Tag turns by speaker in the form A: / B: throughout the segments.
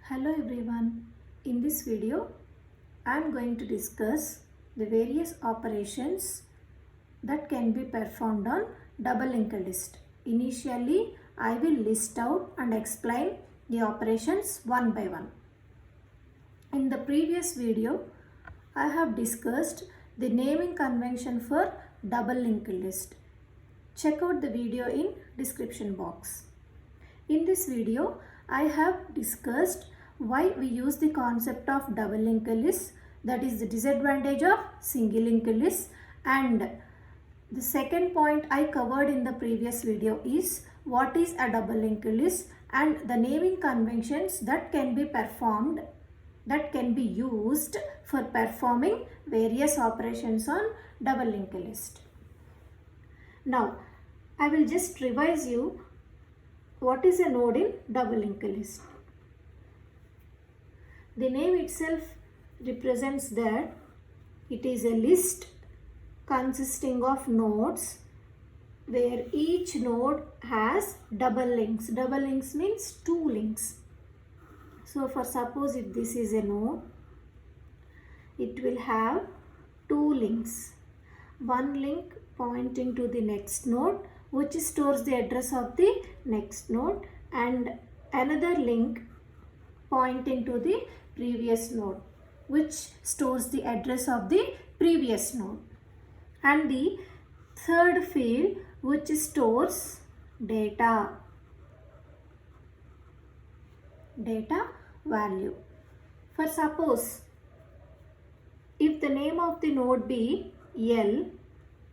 A: Hello everyone. In this video, I am going to discuss the various operations that can be performed on double linked list. Initially, I will list out and explain the operations one by one. In the previous video, I have discussed the naming convention for double linked list. Check out the video in description box. In this video, I have discussed why we use the concept of double linked list, that is the disadvantage of single linked list, and the second point I covered in the previous video is what is a double linked list and the naming conventions that can be performed, that can be used for performing various operations on double linked list. Now, I will just revise you what is a node in double linked list. The name itself represents that it is a list consisting of nodes where each node has double links. Double links means two links. So for suppose if this is a node, it will have two links. One link pointing to the next node which stores the address of the next node, and another link pointing to the previous node which stores the address of the previous node, and the third field which stores data value. For suppose if the name of the node be L,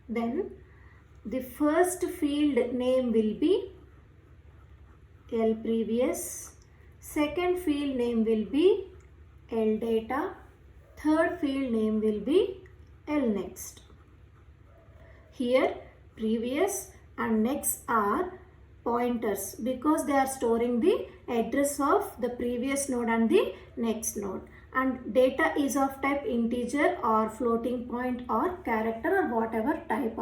A: then the first field name will be L previous, second field name will be L data, third field name will be L next. Here previous and next are pointers because they are storing the address of the previous node and the next node, and data is of type integer or floating point or character or whatever type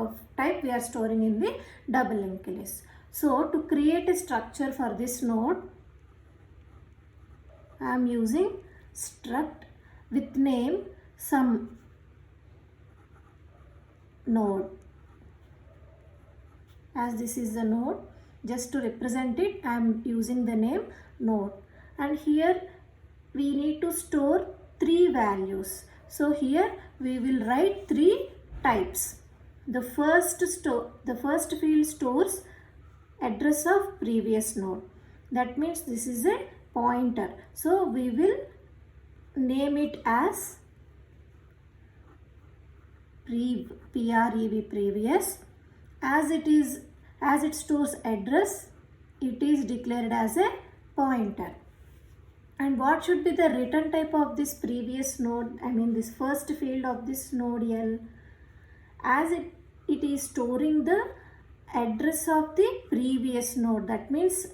A: we are storing in the double linked list. So to create a structure for this node, I am using struct with name some node. As this is the node, just to represent it, I am using the name node, and here we need to store three values. So here we will write three types. The first field stores address of previous node. That means this is a pointer. So we will name it as previous. As it stores address, it is declared as a pointer. And what should be the return type of this previous node? I mean this first field of this node L. As it is storing the address of the previous node. That means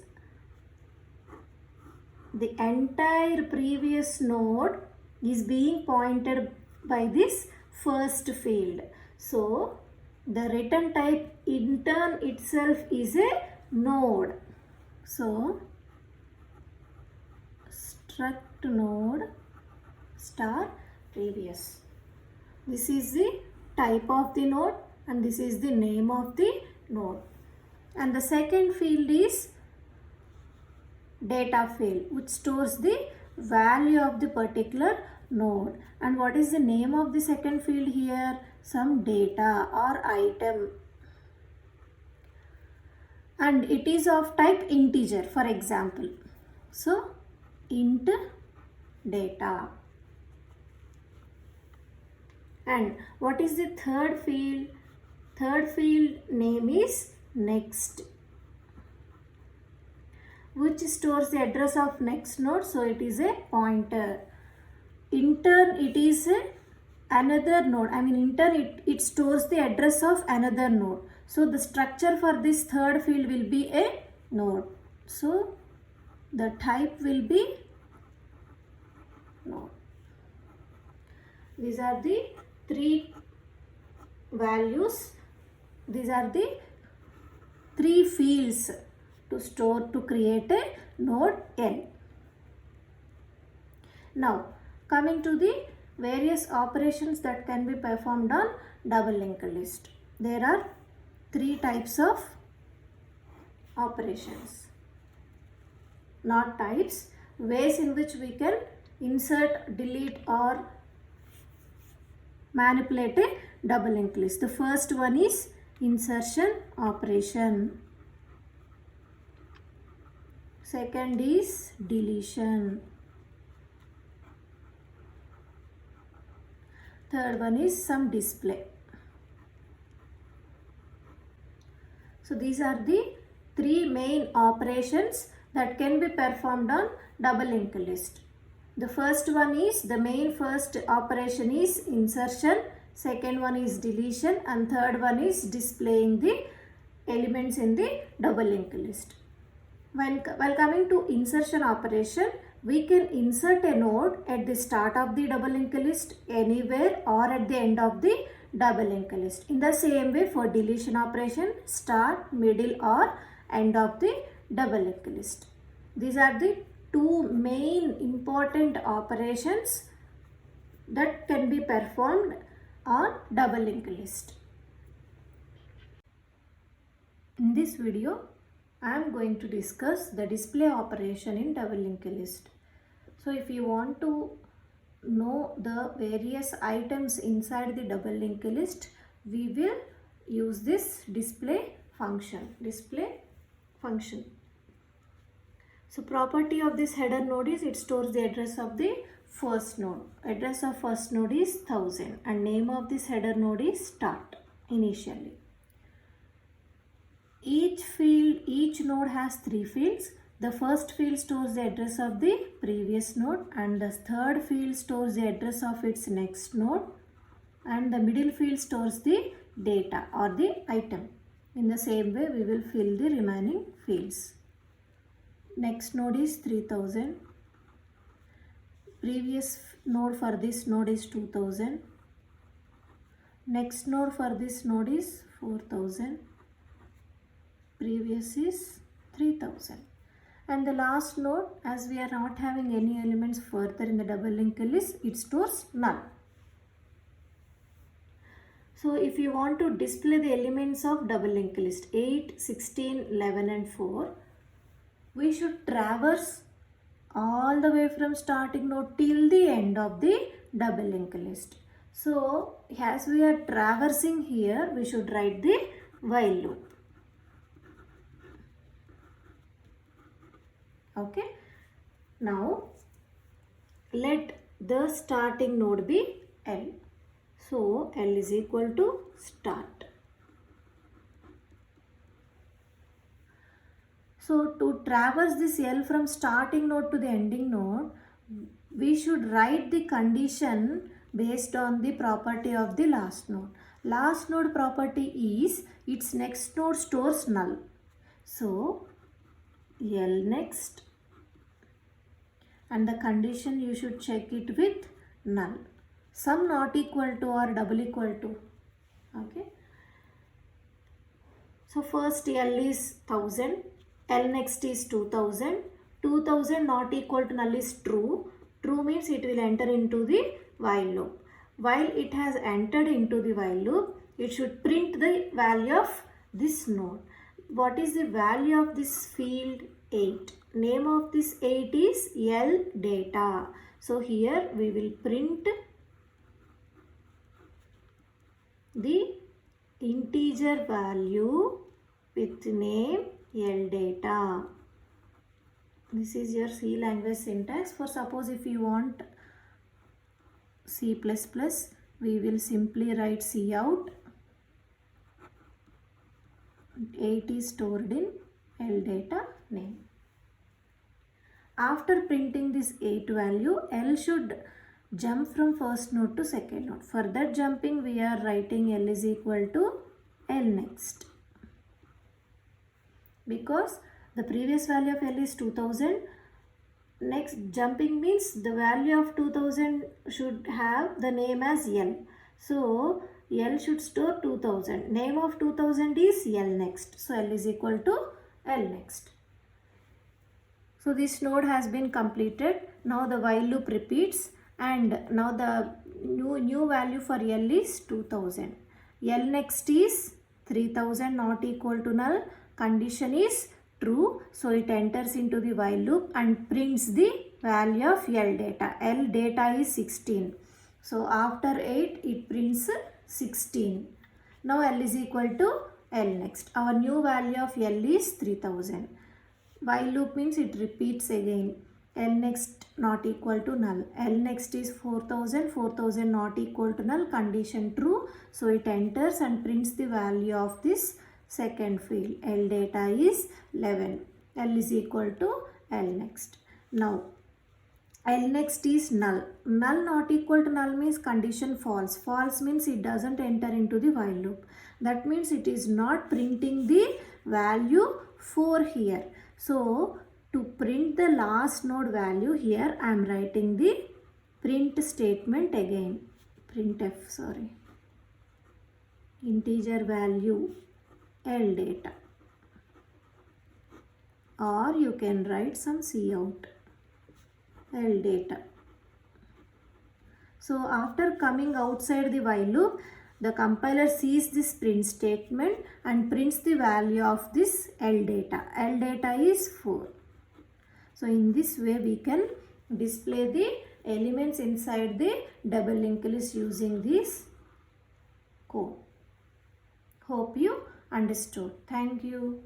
A: the entire previous node is being pointed by this first field. So the return type in turn itself is a node. So struct node star previous. This is the type of the node and this is the name of the node. And the second field is data field which stores the value of the particular node. And what is the name of the second field here? Some data or item, and it is of type integer, for example. So int data. And what is the third field? Third field name is next, which stores the address of next node, so it is a pointer. In turn it is another node. I mean in turn it stores the address of another node. So the structure for this third field will be a node. So the type will be node. These are the three values. These are the three fields to create a node L. Now coming to the various operations that can be performed on double linked list. There are three types of operations, not types, ways in which we can insert, delete or manipulate a double linked list. The first one is insertion operation. Second is deletion. Third one is some display. So these are the three main operations that can be performed on double linked list. The first one is, the main first operation is insertion, second one is deletion, and third one is displaying the elements in the double linked list. While coming to insertion operation, we can insert a node at the start of the double linked list, anywhere, or at the end of the double linked list. In the same way for deletion operation, start, middle or end of the double linked list. These are the two main important operations that can be performed on double linked list. In this video, I am going to discuss the display operation in double linked list. So if you want to know the various items inside the double linked list, we will use this display function. So property of this header node is it stores the address of the first node. Address of first node is 1000 and name of this header node is start initially. Each node has three fields. The first field stores the address of the previous node, and the third field stores the address of its next node, and the middle field stores the data or the item. In the same way, we will fill the remaining fields. Next node is 3000. Previous node for this node is 2000. Next node for this node is 4000. Previous is 3000. And the last node, as we are not having any elements further in the double linked list, it stores null. So if you want to display the elements of double linked list 8, 16, 11 and 4, we should traverse all the way from starting node till the end of the double linked list. So as we are traversing here, we should write the while loop. Okay. Now let the starting node be L. So L is equal to start. So to traverse this L from starting node to the ending node, we should write the condition based on the property of the last node. Last node property is its next node stores null. So L next, and the condition you should check it with null. Sum not equal to or double equal to. Okay. So first L is 1000. L next is 2000. 2000 not equal to null is true. True means it will enter into the while loop. While it has entered into the while loop, it should print the value of this node. What is the value of this field? 8. Name of this 8 is L data. So here we will print the integer value with name L data. This is your C language syntax. For suppose if you want C++, we will simply write Cout. 8 is stored in L data name. After printing this 8 value, L should jump from first node to second node. For that jumping, we are writing L is equal to L next. Because the previous value of L is 2000, next jumping means the value of 2000 should have the name as L. So L should store 2000. Name of 2000 is L next. So L is equal to L next. So this node has been completed. Now the while loop repeats, and now the new value for L is 2000. L next is 3000 not equal to null. Condition is true. So it enters into the while loop and prints the value of L data. L data is 16. So after 8 it prints 16. Now L is equal to L next. Our new value of L is 3000. While loop means it repeats again. L next not equal to null. L next is 4000. 4000 not equal to null. Condition true. So it enters and prints the value of this second field. L data is 11. L is equal to L next. Now L next is null. Null not equal to null means condition false. False means it doesn't enter into the while loop. That means it is not printing the value 4 here. So to print the last node value here, I am writing the print statement again. Printf, sorry. Integer value L data. Or you can write some cout. L data. So after coming outside the while loop, the compiler sees this print statement and prints the value of this L data. L data is 4. So in this way we can display the elements inside the double linked list using this code. Hope you understood. Thank you.